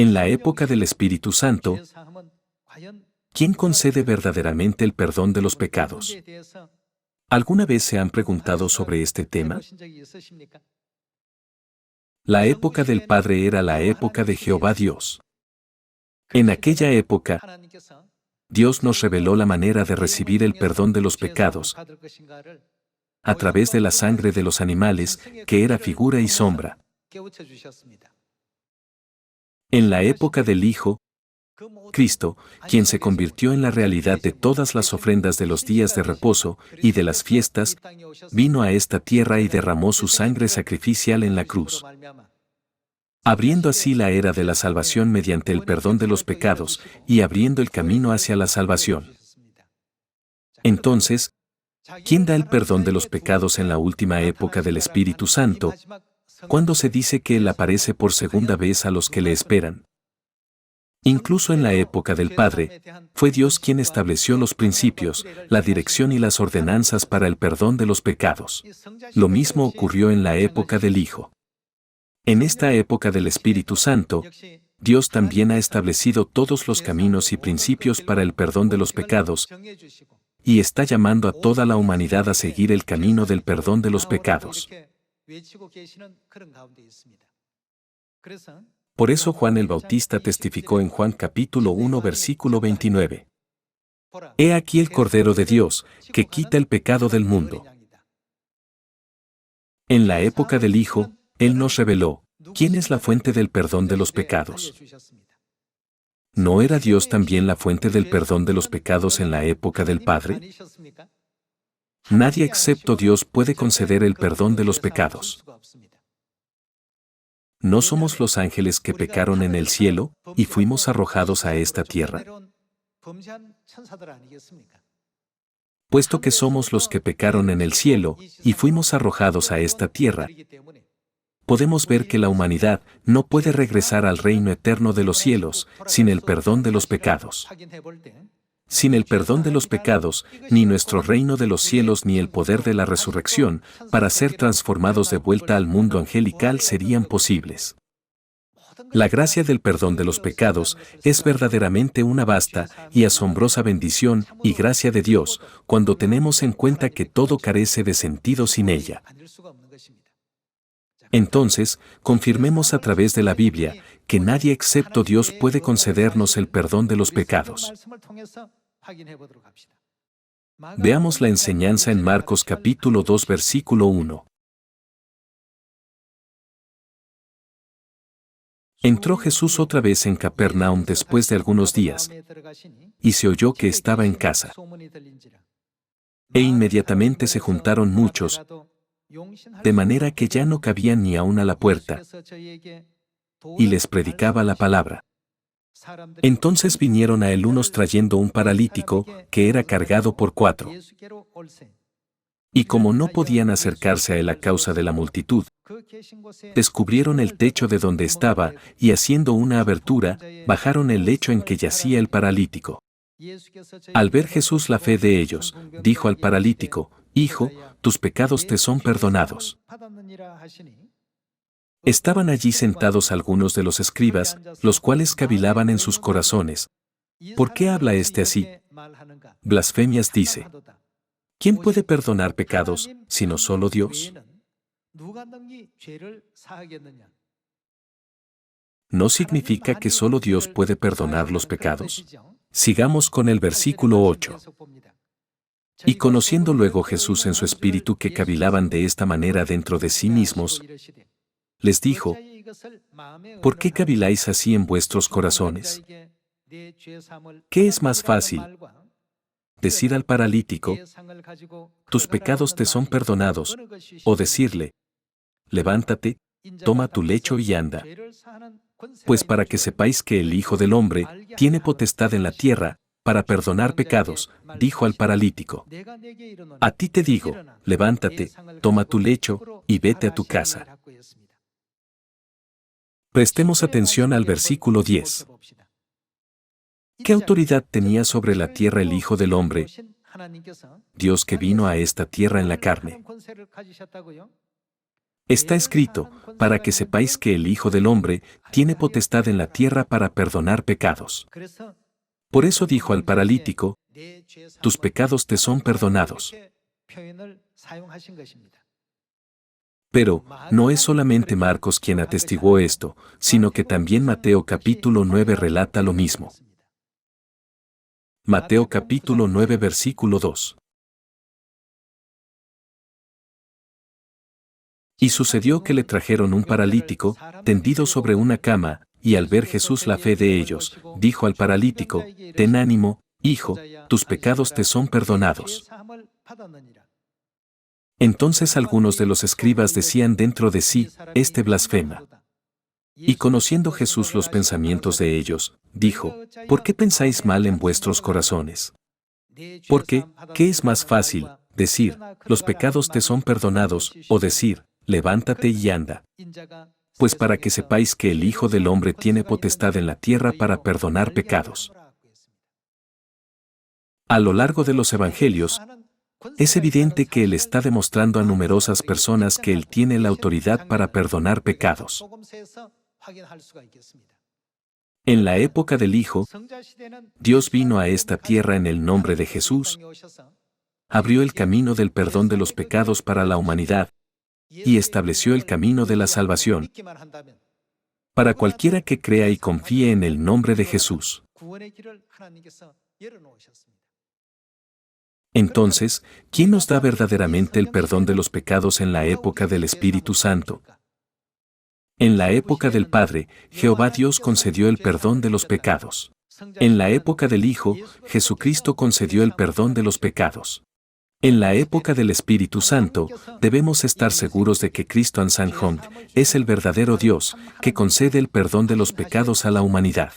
En la época del Espíritu Santo, ¿quién concede verdaderamente el perdón de los pecados? ¿Alguna vez se han preguntado sobre este tema? La época del Padre era la época de Jehová Dios. En aquella época, Dios nos reveló la manera de recibir el perdón de los pecados a través de la sangre de los animales, que era figura y sombra. En la época del Hijo, Cristo, quien se convirtió en la realidad de todas las ofrendas de los días de reposo y de las fiestas, vino a esta tierra y derramó su sangre sacrificial en la cruz, abriendo así la era de la salvación mediante el perdón de los pecados y abriendo el camino hacia la salvación. Entonces, ¿quién da el perdón de los pecados en la última época del Espíritu Santo, cuando se dice que Él aparece por segunda vez a los que le esperan? Incluso en la época del Padre, fue Dios quien estableció los principios, la dirección y las ordenanzas para el perdón de los pecados. Lo mismo ocurrió en la época del Hijo. En esta época del Espíritu Santo, Dios también ha establecido todos los caminos y principios para el perdón de los pecados y está llamando a toda la humanidad a seguir el camino del perdón de los pecados. Por eso Juan el Bautista testificó en Juan capítulo 1 versículo 29. He aquí el Cordero de Dios, que quita el pecado del mundo. En la época del Hijo, Él nos reveló, ¿quién es la fuente del perdón de los pecados? ¿No era Dios también la fuente del perdón de los pecados en la época del Padre? Nadie excepto Dios puede conceder el perdón de los pecados. ¿No somos los ángeles que pecaron en el cielo y fuimos arrojados a esta tierra? Puesto que somos los que pecaron en el cielo y fuimos arrojados a esta tierra, podemos ver que la humanidad no puede regresar al reino eterno de los cielos sin el perdón de los pecados. Sin el perdón de los pecados, ni nuestro reino de los cielos ni el poder de la resurrección, para ser transformados de vuelta al mundo angelical serían posibles. La gracia del perdón de los pecados es verdaderamente una vasta y asombrosa bendición y gracia de Dios, cuando tenemos en cuenta que todo carece de sentido sin ella. Entonces, confirmemos a través de la Biblia que nadie excepto Dios puede concedernos el perdón de los pecados. Veamos la enseñanza en Marcos capítulo 2 versículo 1. Entró Jesús otra vez en Capernaum después de algunos días, y se oyó que estaba en casa. E inmediatamente se juntaron muchos, de manera que ya no cabían ni aun a la puerta, y les predicaba la palabra. Entonces vinieron a él unos trayendo un paralítico, que era cargado por 4. Y como no podían acercarse a él a causa de la multitud, descubrieron el techo de donde estaba, y haciendo una abertura, bajaron el lecho en que yacía el paralítico. Al ver Jesús la fe de ellos, dijo al paralítico, Hijo, tus pecados te son perdonados. Estaban allí sentados algunos de los escribas, los cuales cavilaban en sus corazones. ¿Por qué habla este así? Blasfemias dice. ¿Quién puede perdonar pecados, sino solo Dios? ¿No significa que solo Dios puede perdonar los pecados? Sigamos con el versículo 8. Y conociendo luego Jesús en su espíritu que cavilaban de esta manera dentro de sí mismos, les dijo, ¿por qué caviláis así en vuestros corazones? ¿Qué es más fácil? Decir al paralítico, tus pecados te son perdonados, o decirle, levántate, toma tu lecho y anda. Pues para que sepáis que el Hijo del Hombre tiene potestad en la tierra, para perdonar pecados, dijo al paralítico. A ti te digo, levántate, toma tu lecho, y vete a tu casa. Prestemos atención al versículo 10. ¿Qué autoridad tenía sobre la tierra el Hijo del Hombre, Dios que vino a esta tierra en la carne? Está escrito, para que sepáis que el Hijo del Hombre tiene potestad en la tierra para perdonar pecados. Por eso dijo al paralítico, tus pecados te son perdonados. Pero, no es solamente Marcos quien atestiguó esto, sino que también Mateo capítulo 9 relata lo mismo. Mateo capítulo 9 versículo 2. Y sucedió que le trajeron un paralítico, tendido sobre una cama, y al ver Jesús la fe de ellos, dijo al paralítico, ten ánimo, hijo, tus pecados te son perdonados. Entonces algunos de los escribas decían dentro de sí, este blasfema. Y conociendo Jesús los pensamientos de ellos, dijo, ¿por qué pensáis mal en vuestros corazones? Porque, ¿qué es más fácil, decir, los pecados te son perdonados, o decir, levántate y anda? Pues para que sepáis que el Hijo del Hombre tiene potestad en la tierra para perdonar pecados. A lo largo de los evangelios, es evidente que Él está demostrando a numerosas personas que Él tiene la autoridad para perdonar pecados. En la época del Hijo, Dios vino a esta tierra en el nombre de Jesús, abrió el camino del perdón de los pecados para la humanidad, y estableció el camino de la salvación para cualquiera que crea y confíe en el nombre de Jesús. Entonces, ¿quién nos da verdaderamente el perdón de los pecados en la época del Espíritu Santo? En la época del Padre, Jehová Dios concedió el perdón de los pecados. En la época del Hijo, Jesucristo concedió el perdón de los pecados. En la época del Espíritu Santo, debemos estar seguros de que Cristo An Sang Hong es el verdadero Dios, que concede el perdón de los pecados a la humanidad.